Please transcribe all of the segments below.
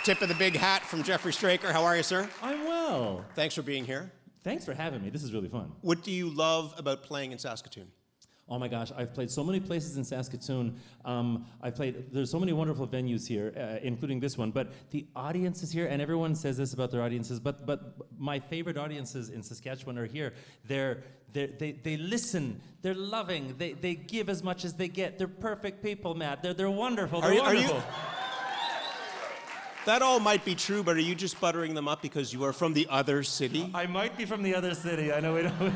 tip of the big hat from Jeffery Straker. How are you, sir? I'm well. Thanks for being here. Thanks for having me. This is really fun. What do you love about playing in Saskatoon? Oh my gosh, I've played so many places in Saskatoon. There's so many wonderful venues here, including this one, but the audiences here, and everyone says this about their audiences, but my favorite audiences in Saskatchewan are here. They listen, they're loving, they give as much as they get. They're perfect people, Matt. They're wonderful. They're wonderful. That all might be true, but are you just buttering them up because you are from the other city? I might be from the other city. I know we don't.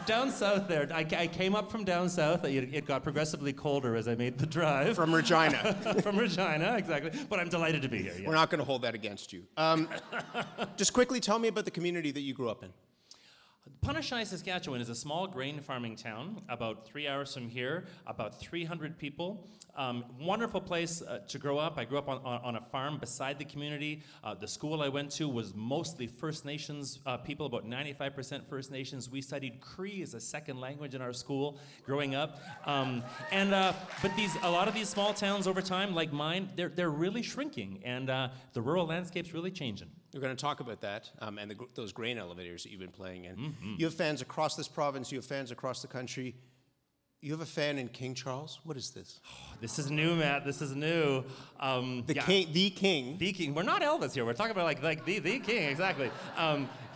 Down south there. I came up from down south. It got progressively colder as I made the drive. From Regina. From Regina, exactly. But I'm delighted to be here. Yeah. We're not going to hold that against you. Just quickly tell me about the community that you grew up in. Punashai, Saskatchewan is a small grain farming town about 3 hours from here, about 300 people. Wonderful place to grow up. I grew up on a farm beside the community. The school I went to was mostly First Nations people, about 95% First Nations. We studied Cree as a second language in our school growing up. But a lot of these small towns over time, like mine, they're really shrinking, and the rural landscape's really changing. We're going to talk about that and those grain elevators that you've been playing in. Mm-hmm. You have fans across this province. You have fans across the country. You have a fan in King Charles. What is this? Oh, this is new, Matt. This is new. The king. The king. We're not Elvis here. We're talking about like the king, exactly.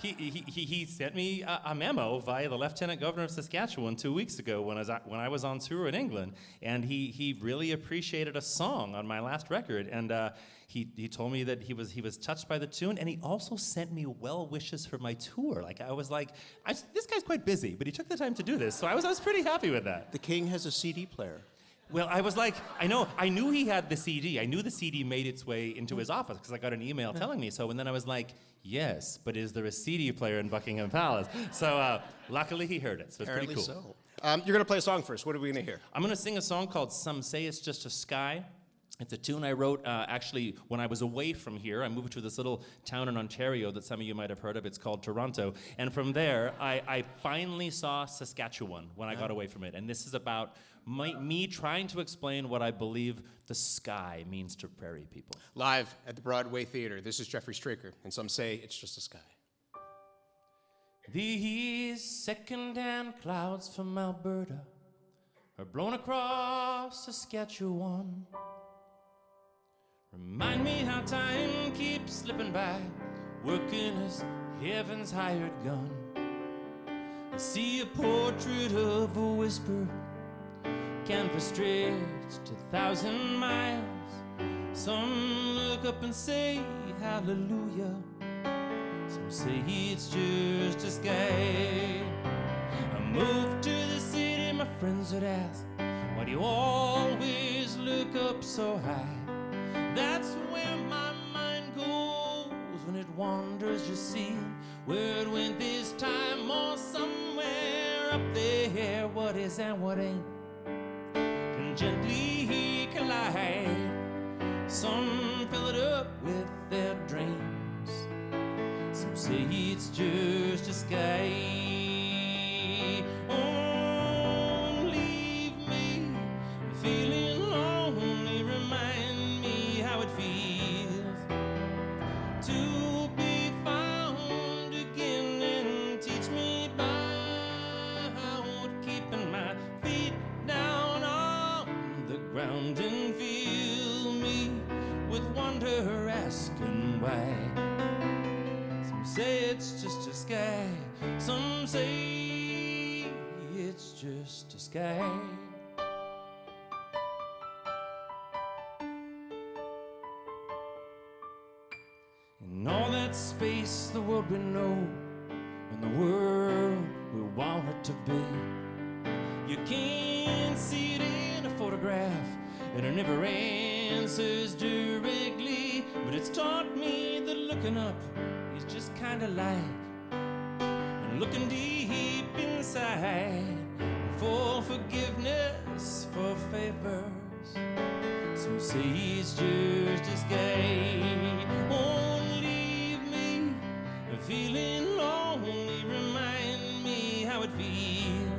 He sent me a memo via the Lieutenant Governor of Saskatchewan 2 weeks ago when I was on tour in England, and he really appreciated a song on my last record, and he told me that he was touched by the tune, and he also sent me well wishes for my tour. Like I was like, this guy's quite busy, but he took the time to do this, so I was pretty happy with that. The king has a CD player. Well, I was like, I knew he had the CD. I knew the CD made its way into his office because I got an email telling me so. And then I was like, yes, but is there a CD player in Buckingham Palace? So luckily he heard it, so it's Apparently pretty cool. So. You're going to play a song first. What are we going to hear? I'm going to sing a song called Some Say It's Just a Sky. It's a tune I wrote actually when I was away from here. I moved to this little town in Ontario that some of you might have heard of. It's called Toronto. And from there, I finally saw Saskatchewan when I got away from it. And this is about me trying to explain what I believe the sky means to prairie people. Live at the Broadway Theatre, this is Jeffery Straker, and Some Say It's Just a Sky. These second-hand clouds from Alberta are blown across Saskatchewan. Remind me how time keeps slipping by, working as heaven's hired gun. I see a portrait of a whisper, canvas stretched 1,000 miles. Some look up and say hallelujah, some say it's just a sky. I moved to the city, my friends would ask, why do you always look up so high? That's where my mind goes when it wanders, you see, where it went this time or somewhere up there. What is and what ain't can gently collide. Some fill it up with their dreams, some say it's just a sky. Oh, leave me feeling lonely, remind me how it feels to be found again, and teach me about keeping my feet down on the ground, and fill me with wonder, asking why. Some say it's just a sky, some say it's just a sky. In all that space, the world we know, and the world we want it to be. You can't see it in a photograph, and it never answers directly, but it's taught me that looking up is just kinda like, and looking deep inside for forgiveness, for favors. Some say it's just a sky. Won't leave me feeling lonely, remind me how it feels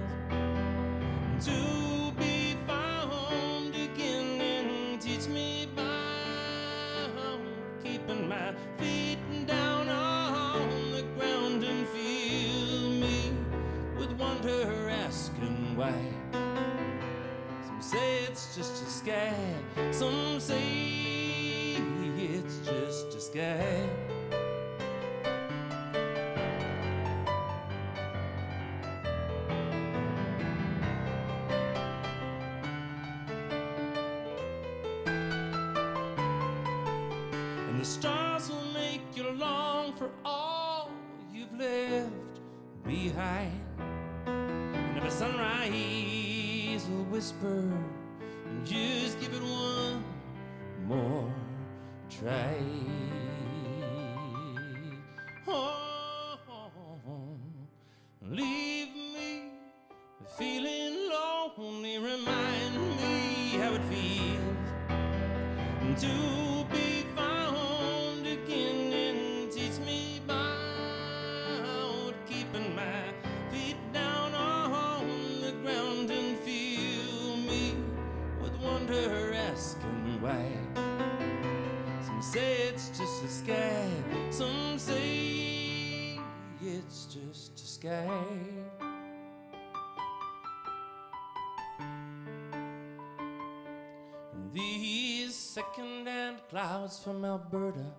to be found again, and teach me about keeping sky. Some say it's just a sky. And the stars will make you long for all you've left behind. And if a sunrise will whisper, just give it one more try. Oh, leave me feeling lonely. Remind me how it feels to be found again, and teach me about keeping my feet down on the ground, and fill me with wonder, asking why. Some say it's just a sky, some say it's just a sky. These second-hand clouds from Alberta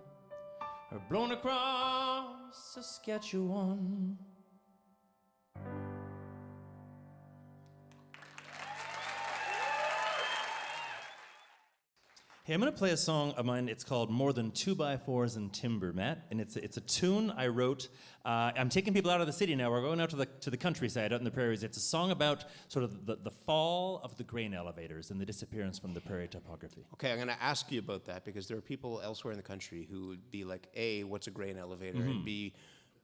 are blown across Saskatchewan. Hey, I'm going to play a song of mine. It's called More Than 2x4s and Timber, Matt. And it's a tune I wrote. I'm taking people out of the city now. We're going out to the countryside, out in the prairies. It's a song about sort of the fall of the grain elevators and the disappearance from the prairie topography. Okay, I'm going to ask you about that because there are people elsewhere in the country who would be like, A, what's a grain elevator? And B,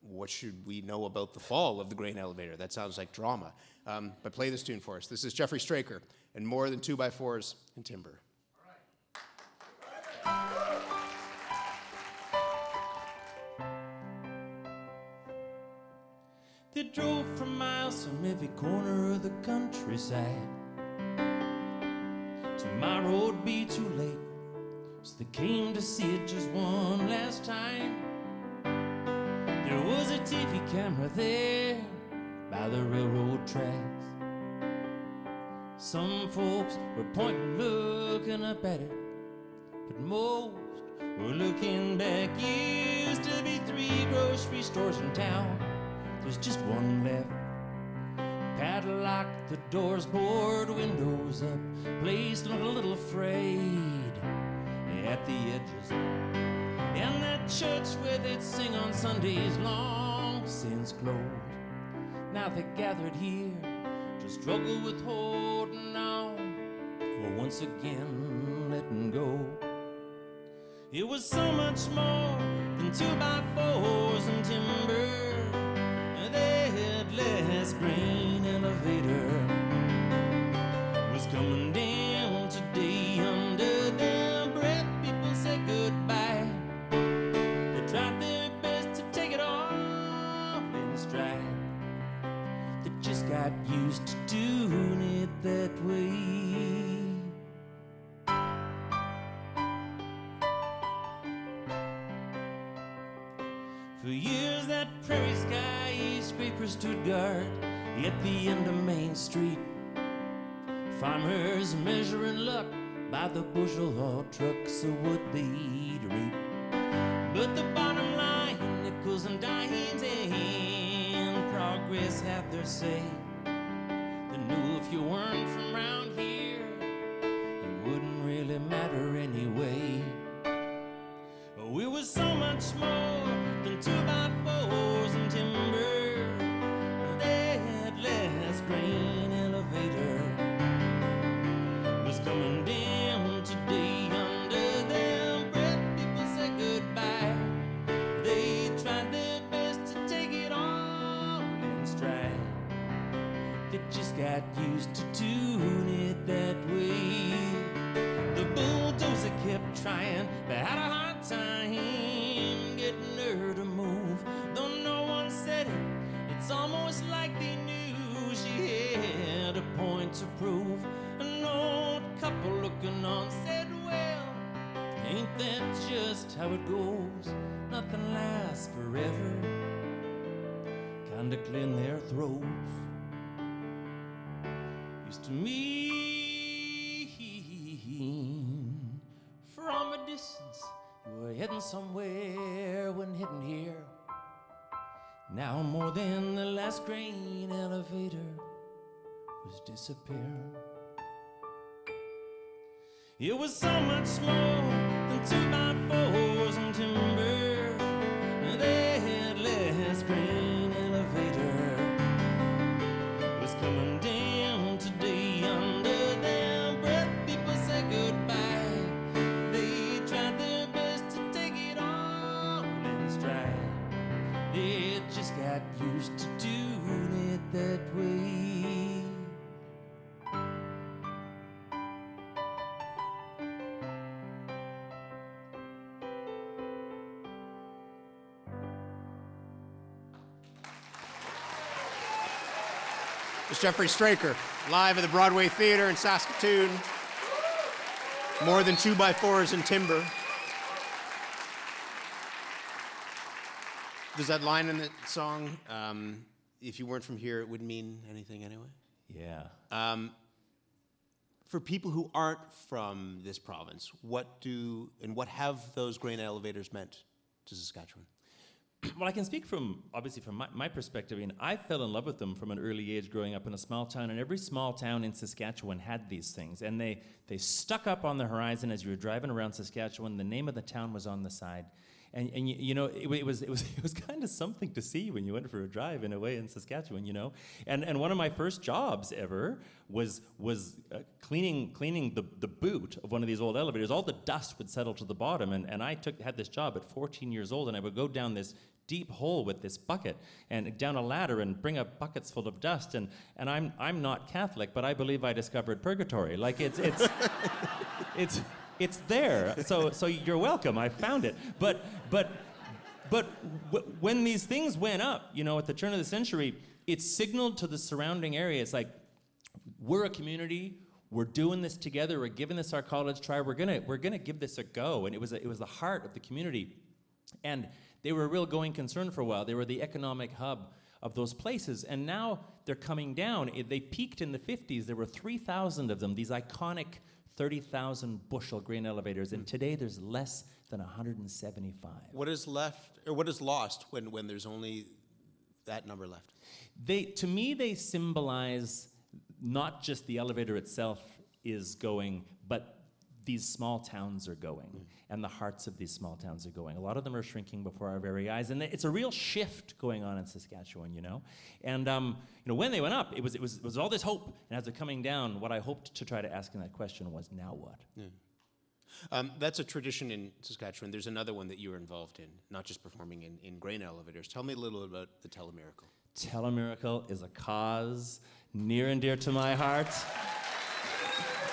what should we know about the fall of the grain elevator? That sounds like drama. But play this tune for us. This is Jeffery Straker and More Than 2x4s and Timber. They drove for miles from every corner of the countryside. Tomorrow would be too late, so they came to see it just one last time. There was a TV camera there by the railroad tracks. Some folks were pointing, looking up at it, but most were looking back. Used to be 3 grocery stores in town. There's just one left. Padlocked the doors, board windows up, placed a little afraid at the edges. And that church where they'd sing on Sundays long since closed. Now they gathered here to struggle with holding on, or once again letting go. It was so much more than 2x4s and timber. They had less grain elevator was coming down today. Under their breath, people said goodbye. They tried their best to take it all in stride. They just got used to doing it that way. For years that prairie skyscraper stood guard at the end of Main Street. Farmers measuring luck by the bushel or trucks of what they'd reap. But the bottom line, nickels and dimes and progress had their say. They knew if you weren't from around here, it wouldn't really matter anyway. Oh, it was so much more than 2x4s and timber. They had less grain elevator was coming down today. Under their breath, people said goodbye. They tried their best to take it all in stride. They just got used to doing it that way. The bulldozer kept trying, but had a hard time getting her to move. Though no one said it, it's almost like they knew she had a point to prove. An old couple looking on said, well, ain't that just how it goes? Nothing lasts forever. Kinda clean their throats. Used to me gone somewhere when hidden here. Now more than the last grain elevator was disappearing. It was so much more than 2x4s and timber. They had less grain elevator was coming down today. Under their breath, people say goodbye. They tried their best to take it all in stride. They just got used to doing it that way. It's Jeffery Straker, live at the Broadway Theatre in Saskatoon. More than 2x4s and timber. There's that line in the song, if you weren't from here, it wouldn't mean anything anyway. Yeah. For people who aren't from this province, what have those grain elevators meant to Saskatchewan? Well, I can speak obviously from my perspective. I mean, I fell in love with them from an early age growing up in a small town, and every small town in Saskatchewan had these things. And they stuck up on the horizon as you were driving around Saskatchewan. The name of the town was on the side. And you know, it was kind of something to see when you went for a drive in a way in Saskatchewan, you know. And one of my first jobs ever was cleaning the boot of one of these old elevators. All the dust would settle to the bottom, and I had this job at 14 years old, and I would go down this deep hole with this bucket and down a ladder and bring up buckets full of dust. And I'm not Catholic, but I believe I discovered purgatory. Like it's there. So you're welcome. I found it. But when these things went up, you know, at the turn of the century, it signaled to the surrounding area. It's like, we're a community. We're doing this together. We're giving this our college try. We're gonna give this a go. And it was the heart of the community. And they were a real going concern for a while. They were the economic hub of those places. And now they're coming down. They peaked in the 50s. There were 3,000 of them, these iconic 30,000 bushel grain elevators. And today there's less than 175. What is left, or what is lost when there's only that number left? To me, they symbolize not just the elevator itself is going, but these small towns are going, and the hearts of these small towns are going. A lot of them are shrinking before our very eyes, and it's a real shift going on in Saskatchewan, you know. And you know, when they went up, it was all this hope, and as they're coming down, what I hoped to try to ask in that question was, now what? Yeah. That's a tradition in Saskatchewan. There's another one that you were involved in, not just performing in grain elevators. Tell me a little about the Telemiracle. Telemiracle is a cause near and dear to my heart.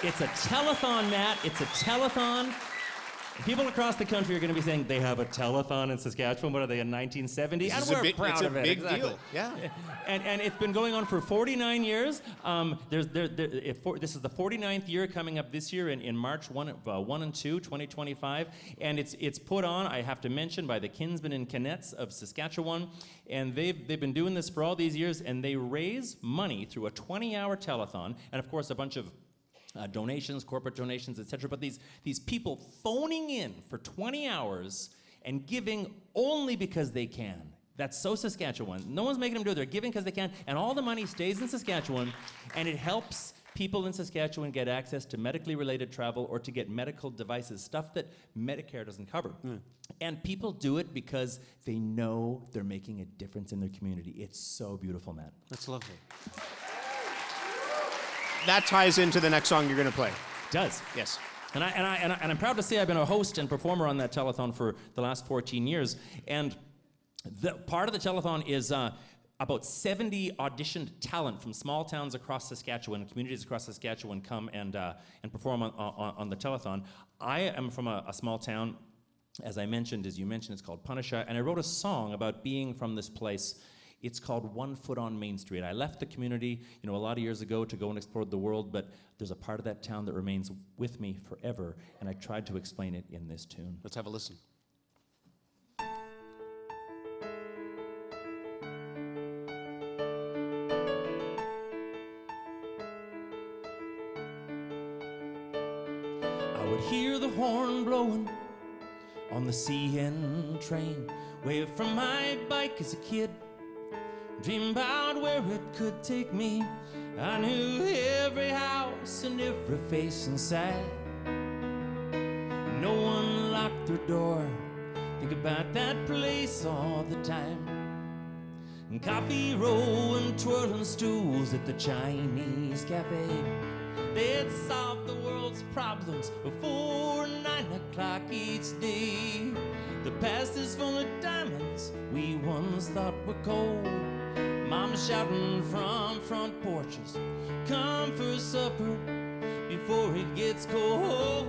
It's a telethon, Matt. It's a telethon. People across the country are going to be saying they have a telethon in Saskatchewan. What are they, in 1970? And we're proud of it. It's a big deal. Yeah. And it's been going on for 49 years. This is the 49th year coming up this year in March 1 and 2, 2025. And it's put on, I have to mention, by the Kinsmen and Kenettes of Saskatchewan. And they've been doing this for all these years, and they raise money through a 20-hour telethon, and of course a bunch of donations, corporate donations, etc. But these people phoning in for 20 hours and giving only because they can. That's so Saskatchewan. No one's making them do it. They're giving because they can, and all the money stays in Saskatchewan, and it helps people in Saskatchewan get access to medically related travel or to get medical devices, stuff that Medicare doesn't cover. And people do it because they know they're making a difference in their community. It's so beautiful, Matt. That's lovely. That ties into the next song you're going to play. It does. Yes. And I'm proud to say I've been a host and performer on that telethon for the last 14 years. And the part of the telethon is about 70 auditioned talent from small towns across Saskatchewan, communities across Saskatchewan come and perform on the telethon. I am from a small town, as you mentioned, it's called Punisha, and I wrote a song about being from this place. It's called 1 Foot on Main Street. I left the community, you know, a lot of years ago to go and explore the world, but there's a part of that town that remains with me forever, and I tried to explain it in this tune. Let's have a listen. I would hear the horn blowing on the CN train, waved from my bike as a kid, dreamed about where it could take me. I knew every house and every face inside. No one locked their door. Think about that place all the time. And coffee row and twirling stools at the Chinese cafe. They'd solve the world's problems before 9 o'clock each day. The past is full of diamonds we once thought were cold. Mama shouting from front porches, come for supper before it gets cold.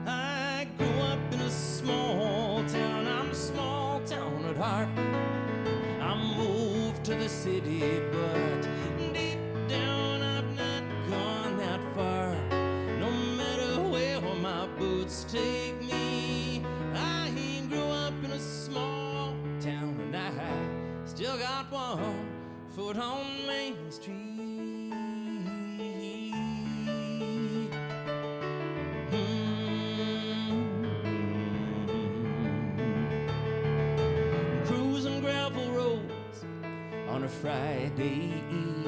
I grew up in a small town, I'm a small town at heart. I moved to the city, but deep down I've not gone that far. No matter where my boots take me, I grew up in a small town, and I still got one foot on Main Street. Cruising gravel roads on a Friday eve.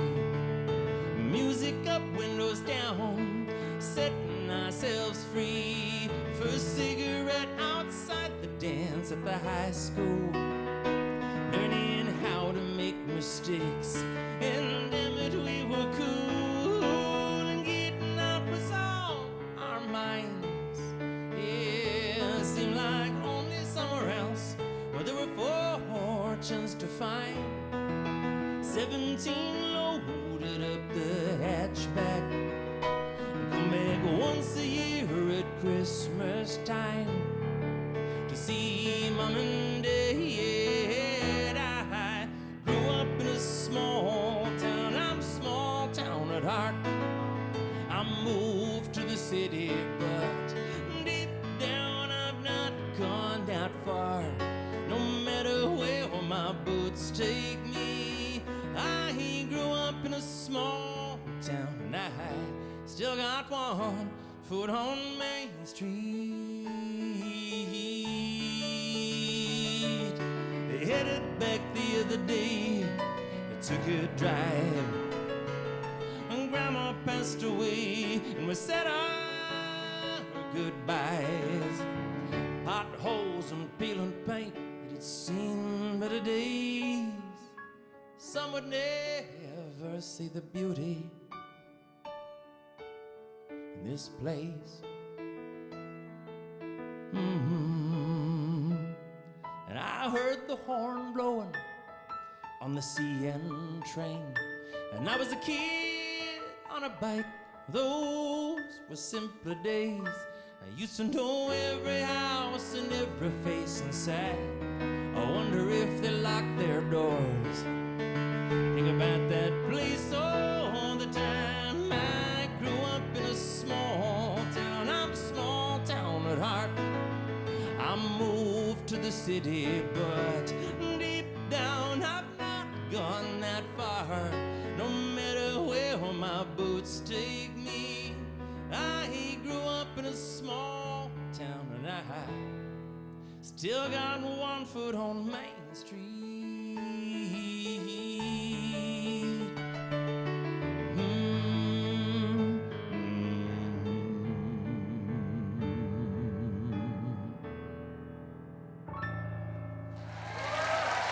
Music up, windows down, setting ourselves free. First cigarette outside the dance at the high school. Learning how to make mistakes, and damn it, we were cool. And getting out was all our minds. Yeah, it seemed like only somewhere else where there were fortunes to find. 17 loaded up the hatchback. Come back once a year at Christmas time to see Mom and Dad. I grew up in a small town, I'm a small town at heart. I moved to the city, but deep down I've not gone that far. No matter where my boots take me, I grew up in a small town, and I still got one foot on Main Street. Headed back the other day, I took a drive, and Grandma passed away, and we said our goodbyes. Potholes and peeling paint, it had seen better days. Some would never see the beauty in this place. And I heard the horn blowing on the CN train, and I was a kid on a bike. Those were simpler days. I used to know every house and every face inside. I wonder if they locked their doors. Think about that place all the time. I grew up in a small town, I'm a small town at heart. I moved to the city, but deep down I've not gone that far. No matter where my boots take me, I grew up in a small town, and I still got one foot on Main Street.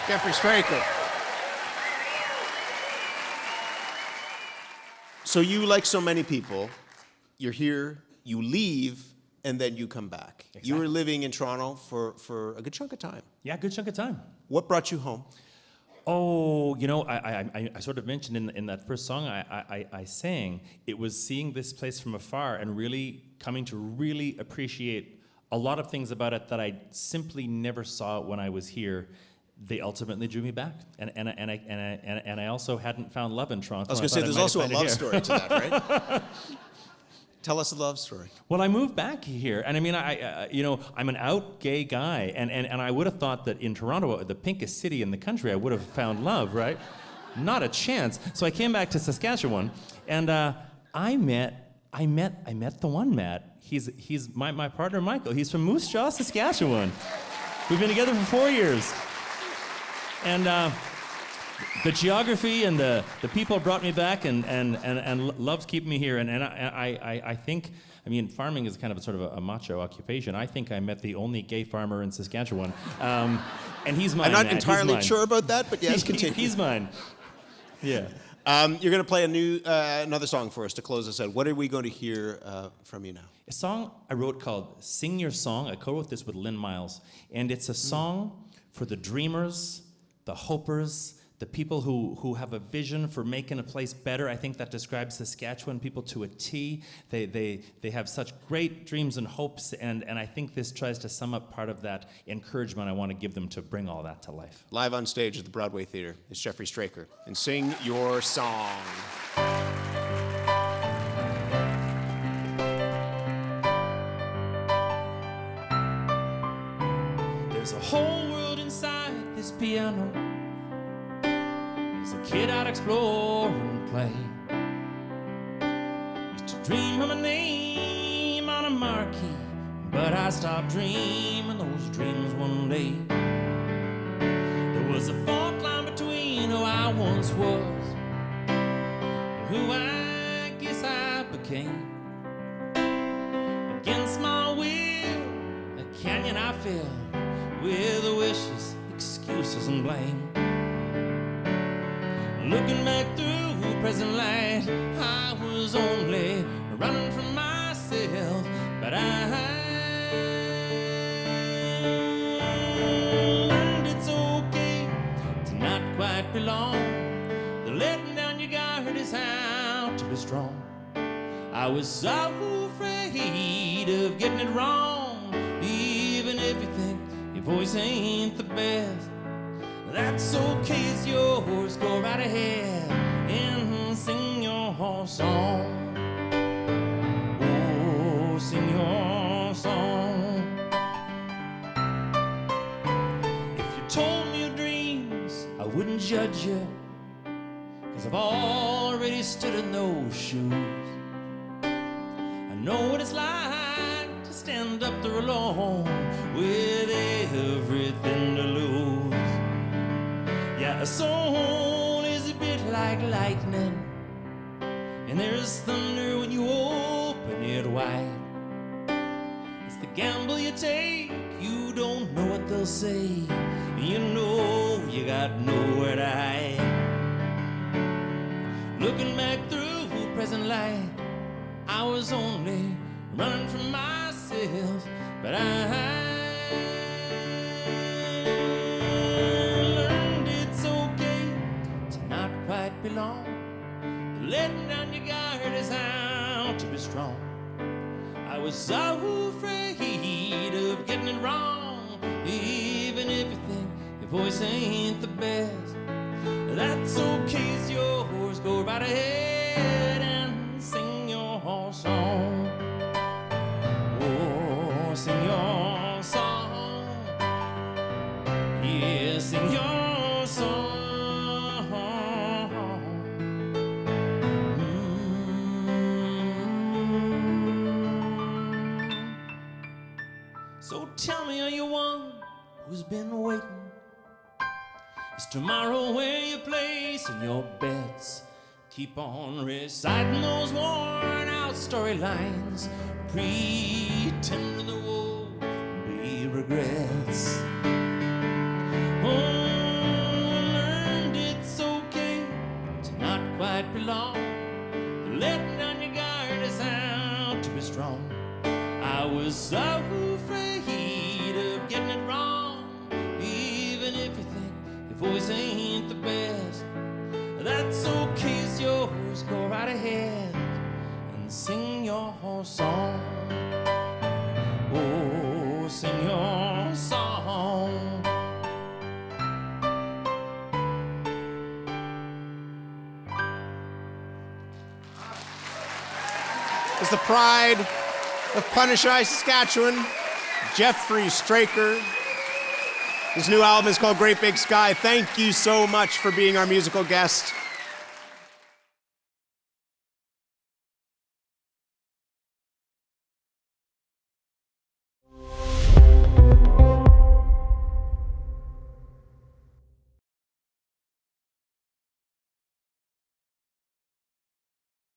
Jeffery Straker. So you, like so many people, you're here, you leave, and then you come back. Exactly. You were living in Toronto for a good chunk of time. Yeah, good chunk of time. What brought you home? Oh, you know, I sort of mentioned in that first song I sang, it was seeing this place from afar and really coming to really appreciate a lot of things about it that I simply never saw when I was here. They ultimately drew me back, and I also hadn't found love in Toronto. I was going to say, there's also a love story to that, right? Tell us a love story. Well, I moved back here, and I mean, I'm an out gay guy, and I would have thought that in Toronto, the pinkest city in the country, I would have found love, right? Not a chance. So I came back to Saskatchewan, and I met I met the one, Matt. He's my partner, Michael. He's from Moose Jaw, Saskatchewan. We've been together for 4 years. And the geography and the people brought me back and loves keeping me here. And I think, I mean, farming is kind of a sort of a macho occupation. I think I met the only gay farmer in Saskatchewan. And he's mine, I'm not Matt. entirely sure about that, but yes, continue. He's mine. Yeah. You're going to play another song for us to close us out. What are we going to hear from you now? A song I wrote called Sing Your Song. I co-wrote this with Lynn Miles. And it's a song for the dreamers, the hopers, the people who have a vision for making a place better. I think that describes Saskatchewan people to a T. They have such great dreams and hopes, and I think this tries to sum up part of that encouragement I want to give them to bring all that to life. Live on stage at the Broadway Theatre is Jeffery Straker, and Sing Your Song. There's a whole world inside this piano. As a kid I'd explore and play. Used to dream of my name on a marquee, but I stopped dreaming those dreams one day. There was a fault line between who I once was and who I guess I became. Against my will, a canyon I filled with wishes, excuses, and blame. Looking back through present light, I was only running from myself, but I learned it's okay to not quite belong. The letting down your guard is how to be strong. I was so afraid of getting it wrong, even if you think your voice ain't the best. That's okay, it's yours, go right ahead and sing your song. Oh, sing your song. If you told me your dreams, I wouldn't judge you, 'cause I've already stood in those shoes. I know what it's like to stand up there alone with everything to lose. Yeah, a soul is a bit like lightning, and there's thunder when you open it wide. It's the gamble you take, you don't know what they'll say, you know you got nowhere to hide. Looking back through present light, I was only running from myself, but I belong. Letting down your guard is how to be strong. I was so afraid of getting it wrong, even if you think your voice ain't the best. That's okay, it's yours, go right ahead and sing your song. Oh, sing your song. Yeah, sing your song. So tell me, are you one who's been waiting? Is tomorrow where you place in your bets? Keep on reciting those worn out storylines, pretending there won't be regrets. Oh, learned it's okay to not quite belong. Letting down your guard is how to be strong. I was so afraid of getting it wrong, even if you think your voice ain't the best. That's okay, it's yours, go right ahead and sing your song. Oh, sing your song. It's the pride of Punishy, Saskatchewan, Jeffery Straker. His new album is called Great Big Sky. Thank you so much for being our musical guest.